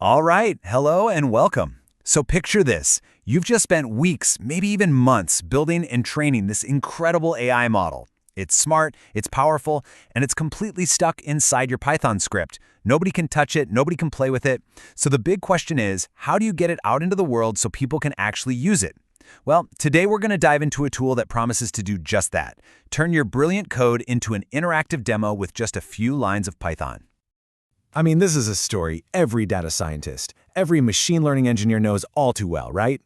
All right, hello and welcome. So picture this. You've just spent weeks, maybe even months, building and training this incredible AI model. It's smart, it's powerful, and it's completely stuck inside your Python script. Nobody can touch it, nobody can play with it. So the big question is, how do you get it out into the world so people can actually use it? Well, today we're going to dive into a tool that promises to do just that. Turn your brilliant code into an interactive demo with just a few lines of Python. I mean, this is a story every data scientist, every machine learning engineer knows all too well, right?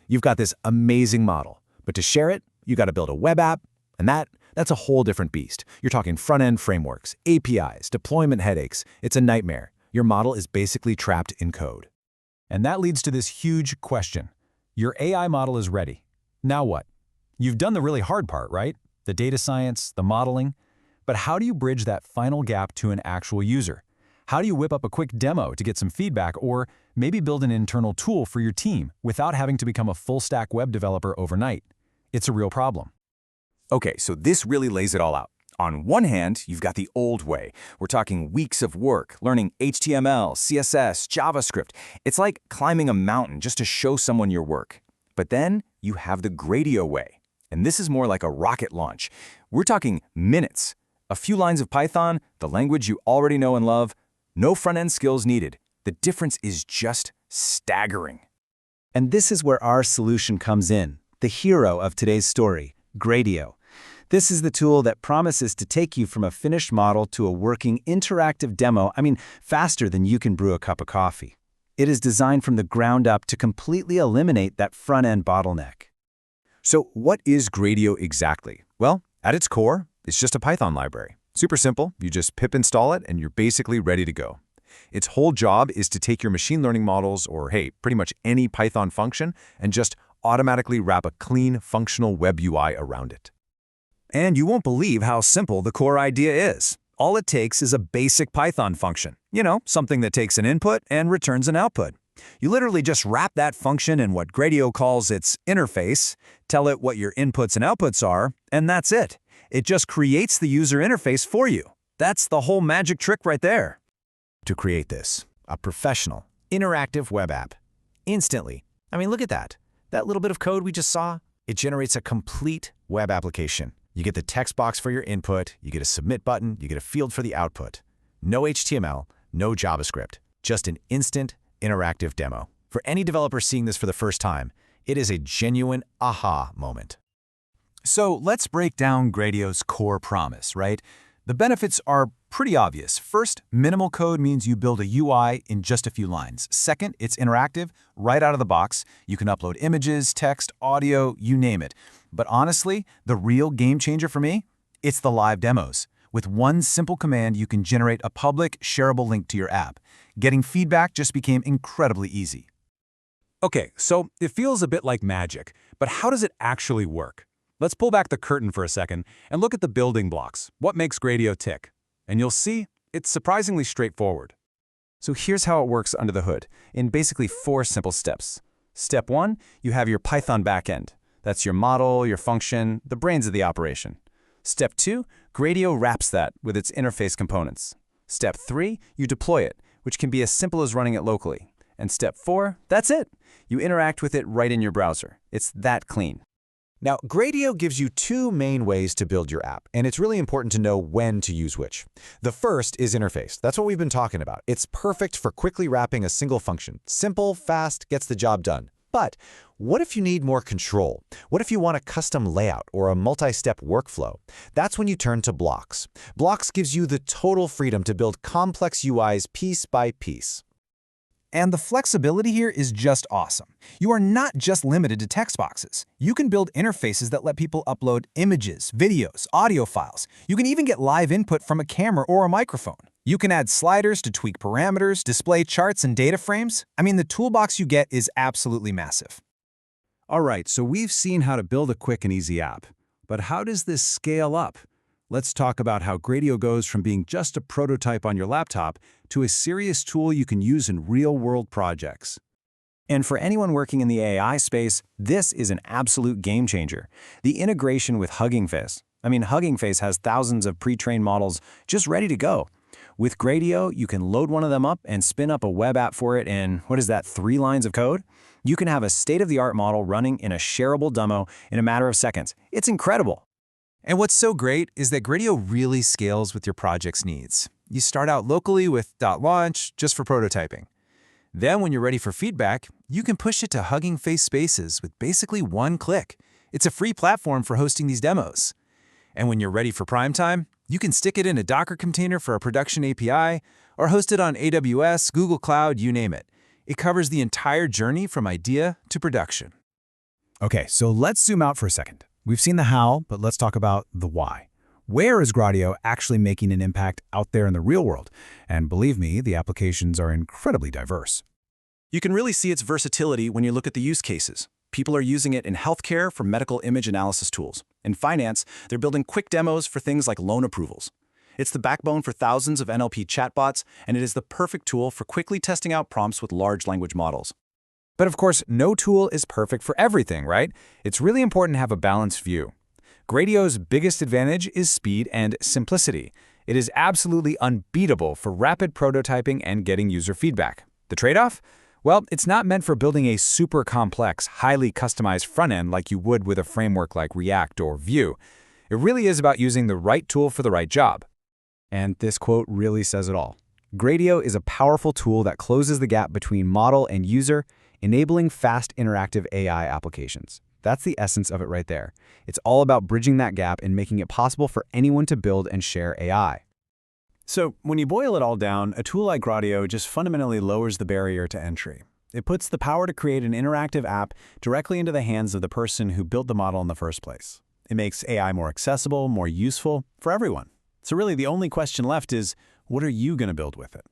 You've got this amazing model, but to share it, you got to build a web app, and that's a whole different beast. You're talking front-end frameworks, APIs, deployment headaches. It's a nightmare. Your model is basically trapped in code. And that leads to this huge question. Your AI model is ready. Now what? You've done the really hard part, right? The data science, the modeling. But how do you bridge that final gap to an actual user? How do you whip up a quick demo to get some feedback or maybe build an internal tool for your team without having to become a full-stack web developer overnight? It's a real problem. Okay, so this really lays it all out. On one hand, you've got the old way. We're talking weeks of work, learning HTML, CSS, JavaScript. It's like climbing a mountain just to show someone your work. But then you have the Gradio way. And this is more like a rocket launch. We're talking minutes. A few lines of Python, the language you already know and love. No front-end skills needed. The difference is just staggering. And this is where our solution comes in, the hero of today's story, Gradio. This is the tool that promises to take you from a finished model to a working interactive demo, faster than you can brew a cup of coffee. It is designed from the ground up to completely eliminate that front-end bottleneck. So what is Gradio exactly? Well, at its core, it's just a Python library. Super simple, you just pip install it and you're basically ready to go. Its whole job is to take your machine learning models or, hey, pretty much any Python function and just automatically wrap a clean, functional web UI around it. And you won't believe how simple the core idea is. All it takes is a basic Python function. Something that takes an input and returns an output. You literally just wrap that function in what Gradio calls its interface, tell it what your inputs and outputs are, and that's it. It just creates the user interface for you. That's the whole magic trick right there. To create this, a professional, interactive web app, instantly, look at that. That little bit of code we just saw, it generates a complete web application. You get the text box for your input, you get a submit button, you get a field for the output. No HTML, no JavaScript, just an instant, interactive demo. For any developer seeing this for the first time, it is a genuine aha moment. So let's break down Gradio's core promise, right? The benefits are pretty obvious. First, minimal code means you build a UI in just a few lines. Second, it's interactive, right out of the box. You can upload images, text, audio, you name it. But honestly, the real game changer for me, it's the live demos. With one simple command, you can generate a public, shareable link to your app. Getting feedback just became incredibly easy. Okay, so it feels a bit like magic, but how does it actually work? Let's pull back the curtain for a second and look at the building blocks. What makes Gradio tick? And you'll see it's surprisingly straightforward. So here's how it works under the hood, in basically 4 simple steps. Step 1, you have your Python backend. That's your model, your function, the brains of the operation. Step 2, Gradio wraps that with its interface components. Step 3, you deploy it, which can be as simple as running it locally. And step 4, that's it. You interact with it right in your browser. It's that clean. Now, Gradio gives you 2 main ways to build your app, and it's really important to know when to use which. The first is interface. That's what we've been talking about. It's perfect for quickly wrapping a single function. Simple, fast, gets the job done. But what if you need more control? What if you want a custom layout or a multi-step workflow? That's when you turn to blocks. Blocks gives you the total freedom to build complex UIs piece by piece. And the flexibility here is just awesome. You are not just limited to text boxes. You can build interfaces that let people upload images, videos, audio files. You can even get live input from a camera or a microphone. You can add sliders to tweak parameters, display charts and data frames. The toolbox you get is absolutely massive. All right, so we've seen how to build a quick and easy app. But how does this scale up? Let's talk about how Gradio goes from being just a prototype on your laptop to a serious tool you can use in real-world projects. And for anyone working in the AI space, this is an absolute game changer. The integration with Hugging Face. Hugging Face has thousands of pre-trained models just ready to go. With Gradio, you can load one of them up and spin up a web app for it in, 3 lines of code? You can have a state-of-the-art model running in a shareable demo in a matter of seconds. It's incredible. And what's so great is that Gradio really scales with your project's needs. You start out locally with .launch just for prototyping. Then when you're ready for feedback, you can push it to Hugging Face spaces with basically one click. It's a free platform for hosting these demos. And when you're ready for prime time, you can stick it in a Docker container for a production API or host it on AWS, Google Cloud, you name it. It covers the entire journey from idea to production. Okay, so let's zoom out for a second. We've seen the how, but let's talk about the why. Where is Gradio actually making an impact out there in the real world? And believe me, the applications are incredibly diverse. You can really see its versatility when you look at the use cases. People are using it in healthcare for medical image analysis tools. In finance, they're building quick demos for things like loan approvals. It's the backbone for thousands of NLP chatbots, and it is the perfect tool for quickly testing out prompts with large language models. But of course, no tool is perfect for everything, right? It's really important to have a balanced view. Gradio's biggest advantage is speed and simplicity. It is absolutely unbeatable for rapid prototyping and getting user feedback. The trade-off? Well, it's not meant for building a super complex, highly customized front end like you would with a framework like React or Vue. It really is about using the right tool for the right job. And this quote really says it all. Gradio is a powerful tool that closes the gap between model and user, enabling fast interactive AI applications. That's the essence of it right there. It's all about bridging that gap and making it possible for anyone to build and share AI. So when you boil it all down, a tool like Gradio just fundamentally lowers the barrier to entry. It puts the power to create an interactive app directly into the hands of the person who built the model in the first place. It makes AI more accessible, more useful for everyone. So really the only question left is, what are you going to build with it?